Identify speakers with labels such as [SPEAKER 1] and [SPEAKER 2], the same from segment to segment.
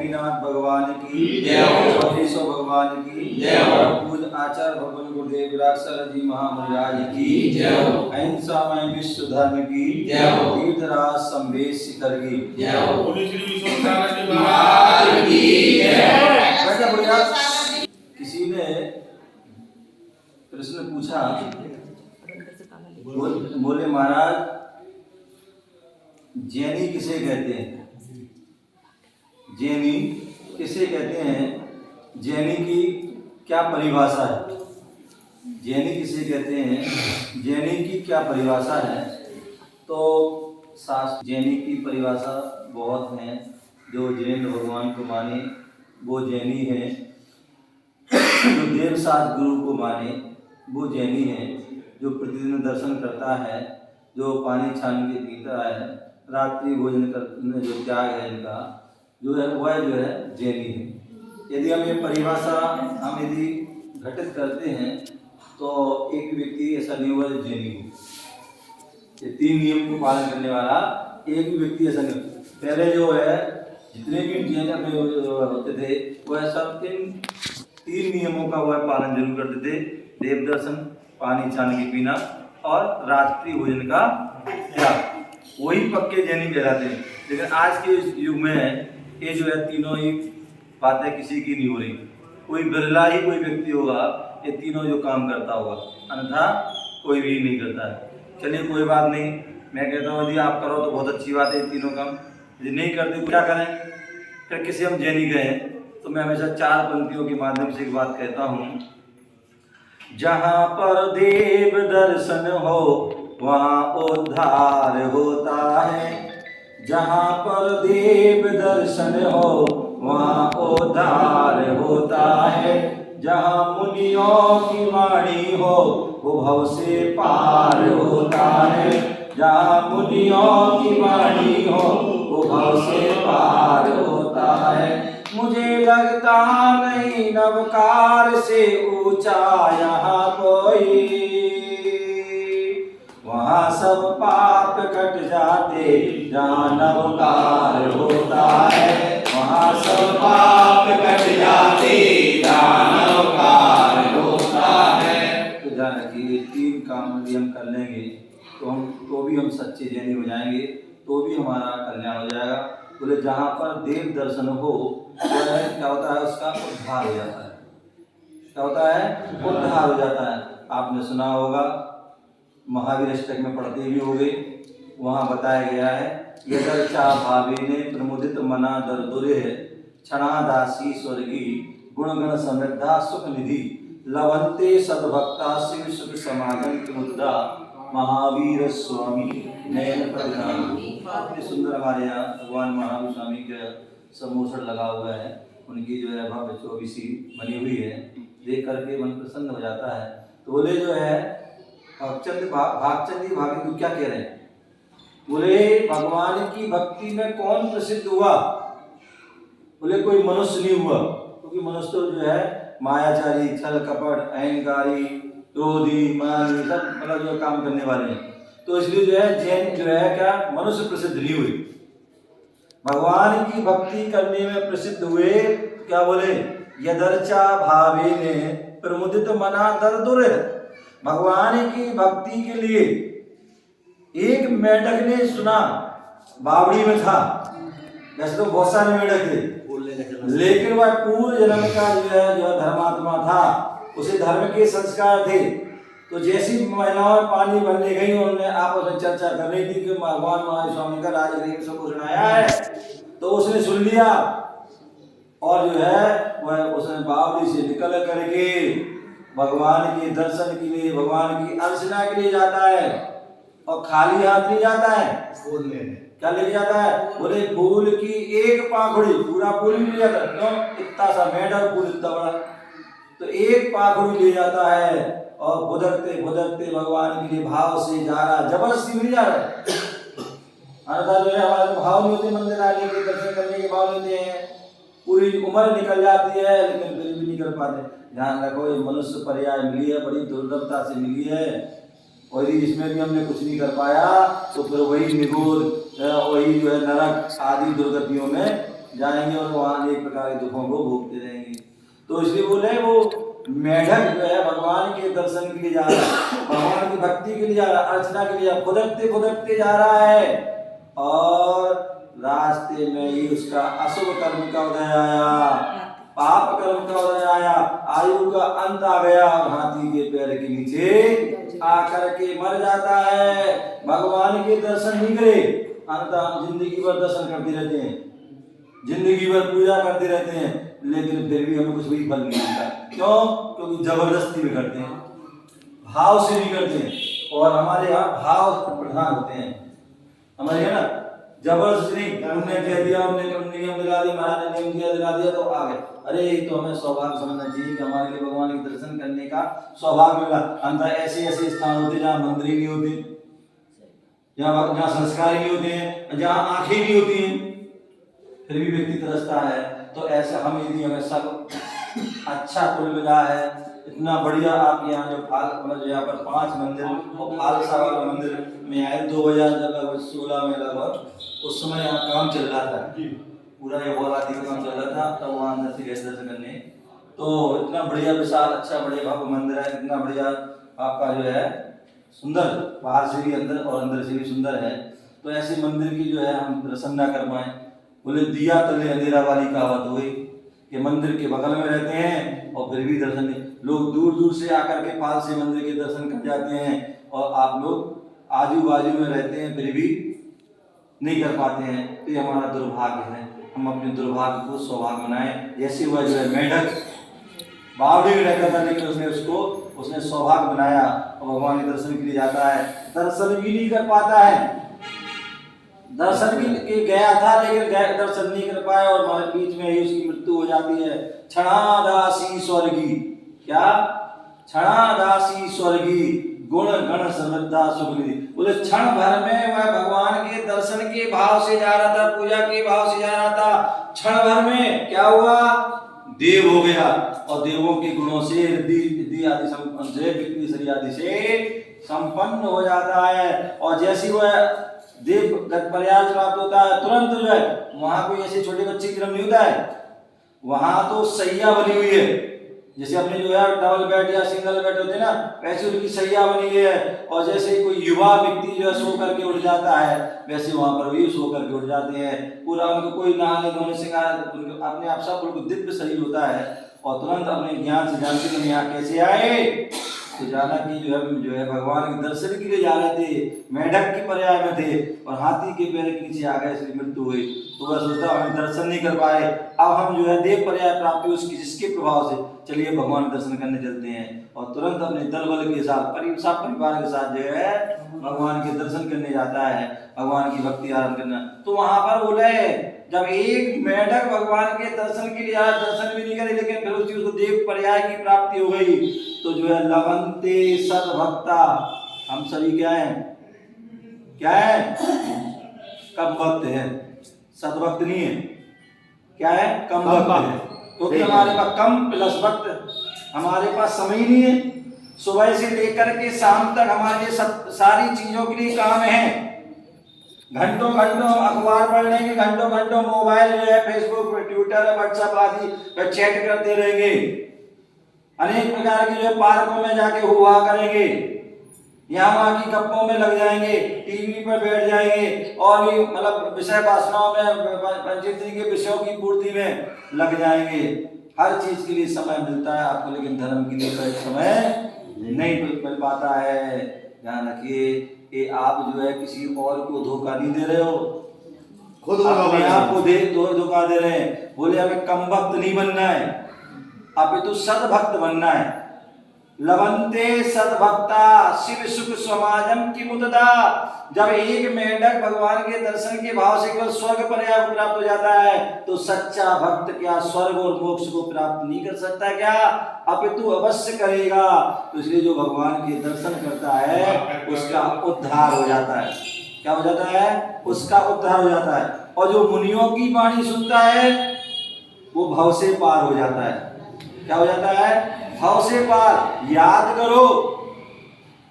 [SPEAKER 1] नेमिनाथ भगवान की
[SPEAKER 2] जय हो।
[SPEAKER 1] स्वदेशो भगवान की
[SPEAKER 2] जय हो।
[SPEAKER 1] पूज आचार्य भगवान गुरुदेव विरासर जी महामुरारी की
[SPEAKER 2] जय हो।
[SPEAKER 1] अहिंसामय विश्व धर्म की
[SPEAKER 2] जय हो।
[SPEAKER 1] तीर्थराज संवेद शिखर की
[SPEAKER 2] जय हो।
[SPEAKER 3] बोले श्री विश्वनाथ महाराज की
[SPEAKER 1] वैसे बढ़िया किसी ने प्रश्न पूछा, बोले महाराज जैनी किसे कहते हैं? जैनी किसे कहते हैं? जैनी की क्या परिभाषा है? जैनी किसे कहते हैं? जैनी की क्या परिभाषा है? तो शास्त्र जैनी की परिभाषा बहुत हैं। जो जैन भगवान को माने वो जैनी है, जो देव शास्त्र गुरु को माने वो जैनी है, जो प्रतिदिन दर्शन करता है, जो पानी छान के पीता है, रात्रि भोजन करने जो त्याग है इनका जो है वह जो है जैनी है। यदि हम ये परिभाषा हम यदि घटित करते हैं तो एक व्यक्ति ऐसा नहीं हुआ जो जैनी हो। ये 3 नियम को पालन करने वाला एक भी व्यक्ति ऐसा नहीं। पहले जो है जितने भी जैन होते थे वह सब 3 नियमों का वह पालन जरूर करते थे। देव दर्शन, पानी छान के पीना और रात्रि भोजन का त्याग, वही पक्के जैनी कहलाते हैं। लेकिन आज के युग में ये जो है तीनों ही बातें किसी की नहीं हो रही। कोई बिरला ही कोई व्यक्ति होगा ये तीनों जो काम करता होगा, अन्यथा कोई भी नहीं करता है। चलिए कोई बात नहीं, मैं कहता हूँ यदि आप करो तो बहुत अच्छी बात है तीनों काम। यदि नहीं करते क्या करें? फिर किसी हम जैनी गए तो मैं हमेशा 4 पंक्तियों के माध्यम से एक बात कहता हूँ। जहाँ पर देव दर्शन हो वहाँ उद्धार होता है। जहाँ पर देव दर्शन हो वहाँ उद्धार होता है। जहाँ मुनियों की वाणी हो वो भव से पार होता है। जहाँ मुनियों की वाणी हो वो भव से पार होता है। मुझे लगता नहीं नवकार से ऊंचा यहाँ कोई, वहाँ सब पाप कट जाते जहाँ नवकार होता है। वहाँ सब पाप कट जाते जहाँ नवकार होता है। तो ध्यान रखिए 3 काम यदि हम कर लेंगे तो भी हम सच्चे जैनी हो जाएंगे, तो भी हमारा कल्याण हो जाएगा। बोले जहाँ पर देव दर्शन हो क्या होता है? उसका उद्धार हो जाता है। क्या होता है? उद्धार हो जाता है। आपने सुना होगा, महावीर अष्टक में पढ़ते भी होंगे, वहाँ बताया गया है यदर्चा भावेने प्रमुदित मना दर्दुरे क्षणादासी स्वर्गी गुणगण समृद्धा सुख निधि लवंते सद्भक्ता शिव सुख समागम की मुद्रा महावीर स्वामी नयन परिणाम। इतने सुंदर हमारे यहाँ भगवान महावीर स्वामी का समोसर लगा हुआ है, उनकी जो है भव्य 24 बनी हुई है, देख करके मन प्रसन्न हो जाता है। तो बोले जो है भागचंदी भागी क्या कह रहे हैं? बोले भगवान की भक्ति में कौन प्रसिद्ध हुआ? बोले कोई मनुष्य नहीं हुआ, क्योंकि मनुष्य तो जो है मायाचारी, छल कपट, अहंकारी, क्रोधी, मानी सब मतलब जो काम करने वाले हैं। तो इसलिए जो है जैन जो है क्या मनुष्य प्रसिद्ध नहीं हुए, भगवान की भक्ति करने में प्रसिद्ध हुए। क्या बोले? यदर्चा भावे ने प्रमुदित मना दर्दुर। भगवान की भक्ति के लिए एक मेढक ने सुना, बावड़ी में था, वैसे तो बहुत सारे मेढक थे, लेकिन वह पूर्व जन्म का जो धर्मात्मा था, उसे धर्म के संस्कार थे। तो जैसी महिलाओं पानी भरने गई उन्होंने आपस में चर्चा कर रही थी कि भगवान महावीर स्वामी का राजगृह से कुछ आया है, तो उसने सुन लिया और जो है वह उसने बावड़ी से निकल करके भगवान के दर्शन के लिए, भगवान की अर्चना के लिए जाता है। और खाली हाथ नहीं जाता है, क्या लेके जाता है? बोले फूल की एक पाखुड़ी, पूरा फूल नहीं ले जाता, क्यों? इतना सा मेढक फूल इतना बड़ा, तो एक पाखुड़ी ले जाता है और बुदकते बुदकते भगवान के लिए भाव से जा रहा, जबरदस्ती नहीं जा रहा। अन्यथा जो है हमारे भाव नहीं होते, मंदिर आने के दर्शन करने के भाव होते हैं, पूरी उम्र निकल जाती है लेकिन फिर भी नहीं कर पाते। ध्यान रखो ये मनुष्य पर्याय मिली है, बड़ी दुर्लभता से मिली है, और यदि इसमें भी हमने कुछ नहीं कर पाया तो फिर वही निगोर, वही जो है नरक आदि दुर्गतियों में जाएंगे और वहाँ एक प्रकार के दुखों को भोगते रहेंगे। तो इसलिए बोले वो मेढक जो है भगवान के दर्शन के लिए जा रहा है, भगवान की भक्ति के लिए जा रहा है, अर्चना के लिए खुदकते खुदकते जा रहा है और रास्ते में ही उसका अशुभ कर्म का उदय आया, पाप कर्म का उदय आया, आयु का अंत आ गया और हाथी के पैर के नीचे आकर के मर जाता है। भगवान के दर्शन नहीं करे, अंत हम जिंदगी भर दर्शन करते रहते हैं, जिंदगी भर पूजा करते रहते हैं, लेकिन फिर भी हमें कुछ भी फल नहीं मिलता। क्यों? क्योंकि जबरदस्ती में करते हैं, भाव से नहीं करते हैं। और हमारे यहाँ भाव प्रधान होते हैं, हमारे यहाँ ना जबरदस्ती नहीं, उन्होंने कह दिया, उन्होंने नियम लगा दिया, महाराज ने नियम दिया लगा दिया तो आ गए। अरे तो हमें सौभाग्य समझना चाहिए कि हमारे लिए भगवान के दर्शन करने का सौभाग्य मिला। अंतर ऐसे ऐसे स्थान होते जहाँ मंदिर ही नहीं होते, जहाँ संस्कार ही नहीं होते हैं, जहाँ आंखें नहीं होती हैं, फिर भी व्यक्ति तरसता है। तो ऐसा हम यदि हमें सब अच्छा कुल मिला है, इतना बढ़िया आपके यहाँ जो फाल मतलब यहाँ पर 5 मंदिर और फालसा वाला मंदिर में आए 2016 में लगभग, उस समय यहाँ काम चल रहा था, पूरा ये वोलाती का काम चल रहा था, तब वहाँ अंदर से गए दर्शन करने। तो इतना बढ़िया विशाल अच्छा बढ़िया भव्य मंदिर है, इतना बढ़िया आपका जो है सुंदर, बाहर से भी अंदर और अंदर से भी सुंदर है। तो ऐसे मंदिर की जो है हम दर्शन ना कर पाए। बोले दिया तले अंधेरा वाली कहावत हुई कि मंदिर के बगल में रहते हैं और फिर भी दर्शन नहीं। लोग दूर दूर से आकर के पाल से मंदिर के दर्शन कर जाते हैं और आप लोग आजू बाजू में रहते हैं फिर भी नहीं कर पाते हैं। तो ये हमारा दुर्भाग्य है, हम अपने दुर्भाग्य को सौभाग्य बनाएं। जैसे हुआ जो है मेढक बावड़ी में रहता था, लेकिन उसने सौभाग्य बनाया और भगवान के दर्शन के लिए जाता है, दर्शन भी नहीं कर पाता है, दर्शन के गया था लेकिन दर्शन नहीं कर पाया और हमारे बीच में ही उसकी मृत्यु हो जाती है। क्षणादासी स्वर्गी, क्या क्षणादासी स्वर्गी गुण गण समृद्धा सुखनिधि। बोले क्षण भर में वह भगवान के दर्शन के भाव से जा रहा था, पूजा के भाव से जा रहा था, क्षण भर में क्या हुआ, देव हो गया और देवों के गुणों से रिद्धि आदि आदि से संपन्न हो जाता है। और जैसी वह देव प्रयाग प्राप्त होता है, तुरंत जो है वहां कोई ऐसे छोटे बच्चे की जन्म नहीं होता है, वहां तो सैया बनी हुई है। जैसे अपने जो है डबल बेड या सिंगल बेड होते हैं ना, वैसे उनकी सैया बनी हुई है। और जैसे कोई युवा व्यक्ति जो है सो करके उठ जाता है, वैसे वहां पर भी सो करके उठ जाते हैं। पूरा उनको कोई नहाने धोने से अपने आप सब बिल्कुल दिव्य शरीर होता है और तुरंत अपने ज्ञान से जानते हैं यहाँ कैसे आए। तो जाना कि जो है भगवान के दर्शन के लिए जा रहे थे, मेढक की पर्याय में थे और हाथी के पैर के नीचे आ गए, इसलिए मृत्यु हुई। तो वह सोचता हम दर्शन नहीं कर पाए, अब हम जो है देव पर्याय प्राप्त हुई उसकी जिसके प्रभाव से, चलिए भगवान के दर्शन करने चलते हैं। और तुरंत अपने दल बल के साथ सब परिवार के साथ जो है भगवान के दर्शन करने जाता है, भगवान की भक्ति आरंभ करना। तो वहां पर बोले जब एक मेढक भगवान के दर्शन के लिए आया, दर्शन भी नहीं करे लेकिन फिर उसको देव पर्याय की प्राप्ति हो गई, तो जो है लवंते सद्भक्ता, हम सभी क्या है, क्या है, कम भक्त है, सद्भक्त नहीं है, क्या है, कम भक्त है। क्योंकि हमारे पास कम प्लस भक्त, हमारे पास समय ही नहीं है। सुबह से लेकर के शाम तक हमारे लिए सारी चीजों के लिए काम है, घंटों घंटों अखबार पढ़ लेंगे, घंटों घंटों मोबाइल जो है फेसबुक ट्विटर व्हाट्सएप आदि पर चैट करते रहेंगे, अनेक प्रकार के जो है पार्कों में जाके हुआ करेंगे, यहाँ वहाँ की गप्पों में लग जाएंगे, टीवी पर बैठ जाएंगे और भी मतलब विषय वासनाओं में पंचायती के विषयों की पूर्ति में लग जाएंगे। हर चीज के लिए समय मिलता है आपको, लेकिन धर्म के लिए कोई समय नहीं मिल पाता है। ध्यान रखिए कि आप जो है किसी और को धोखा नहीं दे रहे हो, खुद अपने आप को धोखा दे रहे हैं। बोले हमें कम भक्त नहीं बनना है, अब तो सद्भक्त बनना है। लवंते सद्भक्ता शिव सुख समाजम की मुतदा। जब एक मेढक भगवान के दर्शन के भाव से केवल स्वर्ग पर्याय को प्राप्त हो जाता है, तो सच्चा भक्त क्या स्वर्ग और मोक्ष को प्राप्त नहीं कर सकता क्या, अपितु अवश्य करेगा। तो इसलिए जो भगवान के दर्शन करता है उसका उद्धार हो जाता है। क्या हो जाता है, उसका उद्धार हो जाता है। और जो मुनियों की वाणी सुनता है वो भव से पार हो जाता है। क्या हो जाता है, भव से पार। याद करो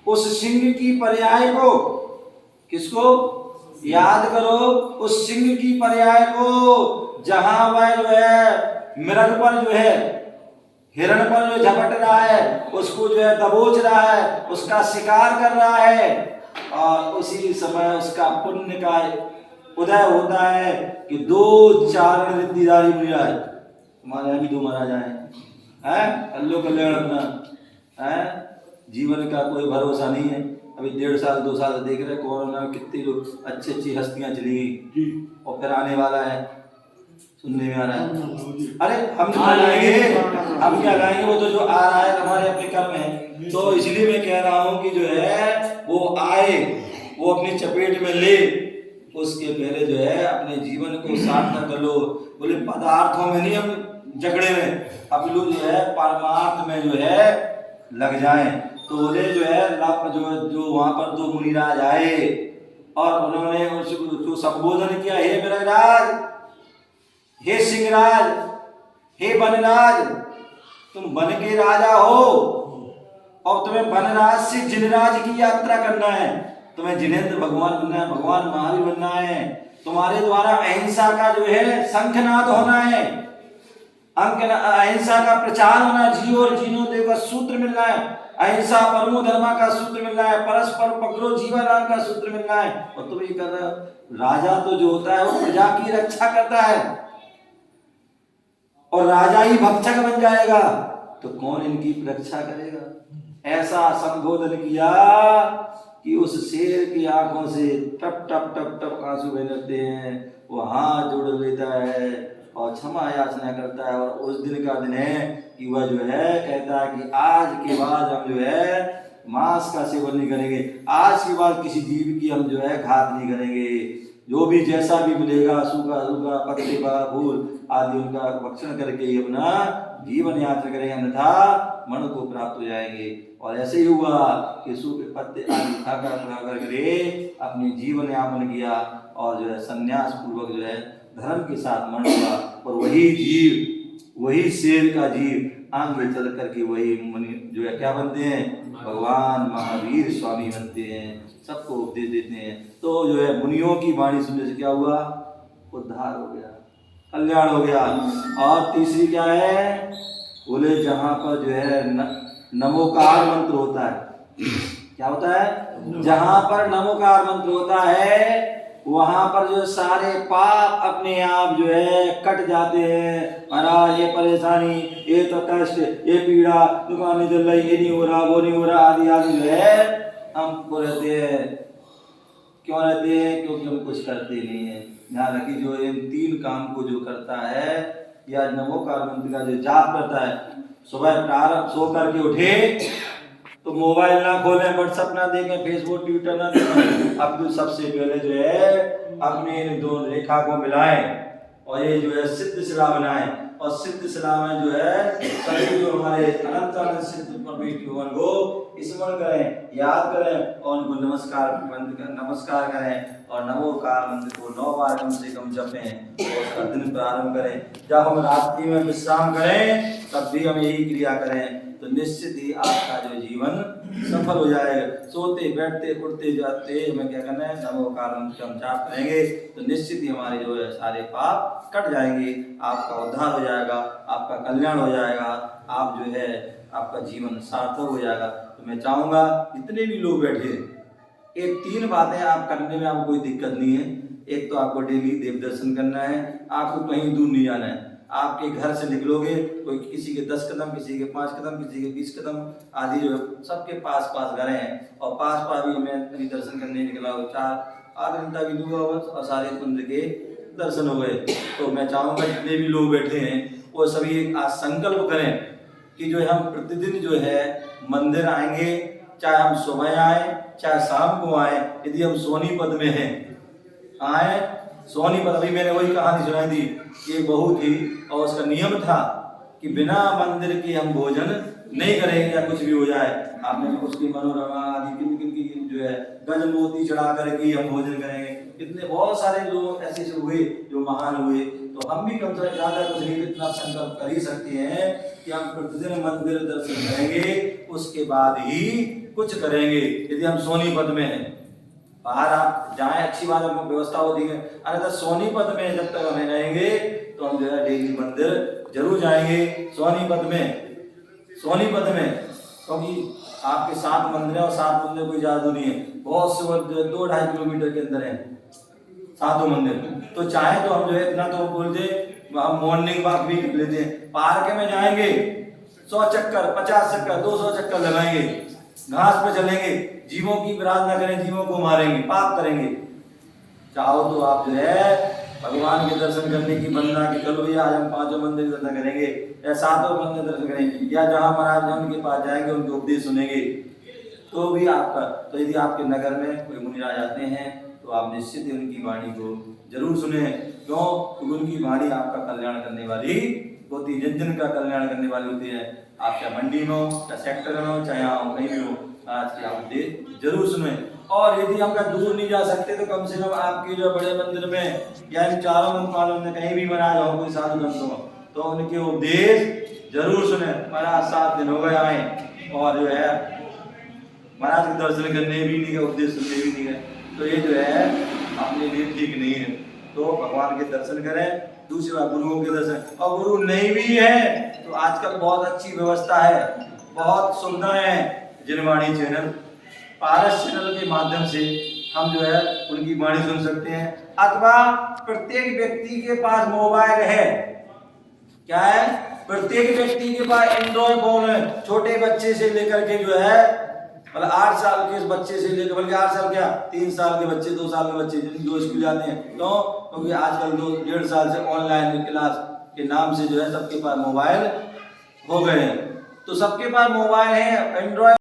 [SPEAKER 1] उस सिंह की पर्याय को, किसको याद करो, उस सिंह की पर्याय को जहां वह जो है मृग पर जो है हिरण पर जो झपट रहा है, उसको जो है दबोच रहा है, उसका शिकार कर रहा है, और उसी समय उसका पुण्य का उदय होता है कि 2 चारण रिद्धिधारी मुनिराज, हमारे यहाँ भी 2 महाराज हैं, अल्लो कल्याण अपना है। जीवन का कोई भरोसा नहीं है। अभी 1.5 साल 2 साल देख रहे कोरोना में कितनी लोग अच्छी हस्तियां चली गई, और फिर आने वाला है, सुनने में आ रहा है। अरे हम क्या लाएंगे, वो तो जो आ रहा है हमारे अपने कर्म है। तो इसलिए मैं कह रहा हूँ कि जो है वो आए, वो अपनी चपेट में ले, उसके पहले जो है अपने जीवन को सार्थक कर लो। बोले पदार्थों में नहीं हम झगड़े में, अब लोग जो है परमार्थ में जो है लग जाएं। तो बोले जो है जो वहां पर 2 मुनिराज आए और उन्होंने उसको संबोधन किया, हे मृगराज, हे सिंहराज, हे वनराज, तुम वन के राजा हो और तुम्हें वनराज से जिनराज की यात्रा करना है, तुम्हें जिनेंद्र भगवान बनना है, भगवान महावीर बनना है। तुम्हारे द्वारा अहिंसा का जो है शंखनाद होना है, अहिंसा का प्रचार होना, जियो और जीनो देव का सूत्र मिलना है, अहिंसा परमो धर्मा का सूत्र मिलना है, परस्पर पकड़ो जीवनाम का सूत्र मिलना है। और तुम ये कर रहे हो। राजा तो जो होता है वो प्रजा की रक्षा करता है, और राजा ही भक्षक बन जाएगा तो कौन इनकी रक्षा करेगा। ऐसा संबोधन किया कि उस शेर की आंखों से टप टप टप टप आंसू बहते हैं। वो हाथ जोड़ लेता है और क्षमा याचना करता है, और उस दिन का दिन है कि वह जो है कहता है कि आज के बाद हम जो है मांस का सेवन नहीं करेंगे, आज के बाद किसी जीव की हम जो है घात नहीं करेंगे, जो भी जैसा भी मिलेगा सूखा सूखा पत्ते का फूल आदि उनका भक्षण करके ही अपना जीवन यात्रा करेंगे, अन्यथा मन को प्राप्त हो जाएंगे। और ऐसे ही हुआ कि सूखे पत्ते आदि खाकर करके अपने जीवन यापन किया, और जो है संन्यास पूर्वक जो है धर्म के साथ मरण हुआ। और वही जीव, वही शेर का जीव आगे चल करके वही मुनि जो है क्या बनते हैं, भगवान महावीर स्वामी बनते हैं, सबको उपदेश देते हैं। तो जो है मुनियों की वाणी सुनने से क्या हुआ, उद्धार हो गया, कल्याण हो गया। और तीसरी क्या है, बोले जहां पर जो है नमोकार मंत्र होता है, क्या होता है, जहां पर नमोकार मंत्र होता है वहां पर जो सारे पाप अपने आप जो है कट जाते हैं। महाराज ये परेशानी, ये तो कष्ट, ये पीड़ा, दुकानें चल रही, ये नहीं हो रहा, वो नहीं हो रहा, आदि आदि जो है हमको रहते हैं। क्यों रहते हैं, क्योंकि हम कुछ करते नहीं है। ध्यान रखिए, जो इन 3 काम को जो करता है या नमोकार मंत्र का जो जाप करता है, सुबह प्रारंभ सो करके उठे तो मोबाइल ना खोलें, व्हाट्सएप ना देखें, फेसबुक ट्विटर ना देखें, अब तो सबसे पहले जो है अपने इन 2 रेखा को मिलाएं और ये जो है सिद्ध शिला बनाएं। और सिद्ध शिला में जो है सभी जो हमारे अनंत अनंत सिद्ध भगवान को स्मरण करें, याद करें और उनको नमस्कार करें और नमोकार मंत्र को 9 बार कम से कम जपें और उसका दिन प्रारंभ करें। जब हम रात्रि में विश्राम करें तब भी हम यही क्रिया करें, तो निश्चित ही आपका जो जीवन सफल हो जाएगा। सोते बैठते उठते जाते हमें क्या करना है, नमोकार मंत्र हम जाप करेंगे तो निश्चित ही हमारे जो है सारे पाप कट जाएंगे, आपका उद्धार हो जाएगा, आपका कल्याण हो जाएगा, आप जो है आपका जीवन सार्थक हो जाएगा। तो मैं चाहूंगा जितने भी लोग बैठे, ये 3 बातें आप करने में आपको कोई दिक्कत नहीं है। एक तो आपको डेली देव दर्शन करना है, आपको कहीं दूर नहीं जाना है, आपके घर से निकलोगे कोई किसी के 10 कदम, किसी के 5 कदम, किसी के 20 कदम आदि जो सबके पास पास घर हैं, और पास पास भी मैं अभी दर्शन करने निकला हूँ, 4 घंटा भी दूंगा और सारे मंदिर के दर्शन हो गए। तो मैं चाहूँगा जितने भी लोग बैठे हैं वो सभी आज संकल्प करें कि जो है हम प्रतिदिन जो है मंदिर आएंगे, चाहे हम सुबह आए चाहे शाम को आए। यदि हम सोनीपत में हैं आए, सोनीपत, अभी मैंने वही कहानी सुनाई थी कि बहू थी और उसका नियम था कि बिना मंदिर के हम भोजन नहीं करेंगे या कुछ भी हो जाए। आपने उसकी मनोरमा आदि किन किन की जो है गज मोती चढ़ा करके हम भोजन करेंगे। इतने बहुत सारे लोग ऐसे हुए जो महान हुए, तो हम भी कम से कम ज़्यादा कुछ नहीं, इतना संकल्प कर ही सकते हैं कि हम प्रतिदिन मंदिर दर्शन करेंगे, उसके बाद ही कुछ करेंगे। यदि हम सोनीपत में हैं, बाहर आप जाएं अच्छी बात है, व्यवस्था होती है, अरे तो सोनीपत में जब तक हमें रहेंगे तो हम जो है डेली मंदिर जरूर जाएंगे सोनीपत में, क्योंकि आपके 7 मंदिर है और 7 मंदिर कोई जादू नहीं है, बहुत से 2-2.5 किलोमीटर के अंदर है 7 मंदिर। तो चाहे तो हम जो है इतना तो बोल दे, हम मॉर्निंग वॉक भी कर लेते हैं, पार्क में जाएंगे 100 चक्कर 50 चक्कर 200 चक्कर लगाएंगे, घास पे चलेंगे, जीवों की प्रार्थना करें, जीवों को मारेंगे, पाप करेंगे। चाहो तो आप जो है भगवान के दर्शन करने की वंदना की चलो भैया आज हम 5 मंदिर दर्शन करेंगे या 7 मंदिर दर्शन करेंगे, या जहाँ महाराज हैं उनके पास जाएंगे, उनके उपदेश सुनेंगे, तो भी आपका। तो यदि आपके नगर में कोई मुनिराज आते हैं तो आप निश्चित ही उनकी वाणी को जरूर सुने, क्यों? तो उनकी वाणी आपका कल्याण करने वाली होती है, जन जन का कल्याण करने वाली होती है। आप चाहे मंडी में हो, चाहे सेक्टर में हो, चाहे यहाँ कहीं भी हो, आज की आप उपदेश जरूर सुने। और यदि हम दूर नहीं जा सकते तो कम से कम आपके जो बड़े मंदिर में या इन 4 मंदिरों में कहीं भी महाराज हो, कोई साधु संत हो, तो उनके उपदेश जरूर सुने। महाराज 7 दिन हो गए आए और जो है महाराज के दर्शन करने भी नहीं गए, उपदेश सुनने भी नहीं गए, तो ये जो है अपने लिए ठीक नहीं है। तो भगवान के दर्शन करें, दूसरी बात गुरुओं के दर्शन, और गुरु नहीं भी है तो आजकल बहुत अच्छी व्यवस्था है, बहुत सुविधाएं हैं। जिनवाणी चैनल, पारस चैनल के माध्यम से हम जो है उनकी वाणी सुन सकते हैं, अथवा प्रत्येक व्यक्ति के पास मोबाइल है, क्या है? प्रत्येक व्यक्ति के पास एंड्रॉइड फोन है, छोटे बच्चे से लेकर के जो है मतलब 8 साल के बच्चे से लेकर, बल्कि 8 साल क्या 3 साल के बच्चे, 2 साल के बच्चे जो स्कूल जाते हैं, क्योंकि आजकल 2-1.5 साल से ऑनलाइन क्लास के नाम से जो है सबके पास मोबाइल हो गए हैं। तो सबके पास मोबाइल है, एंड्रॉइड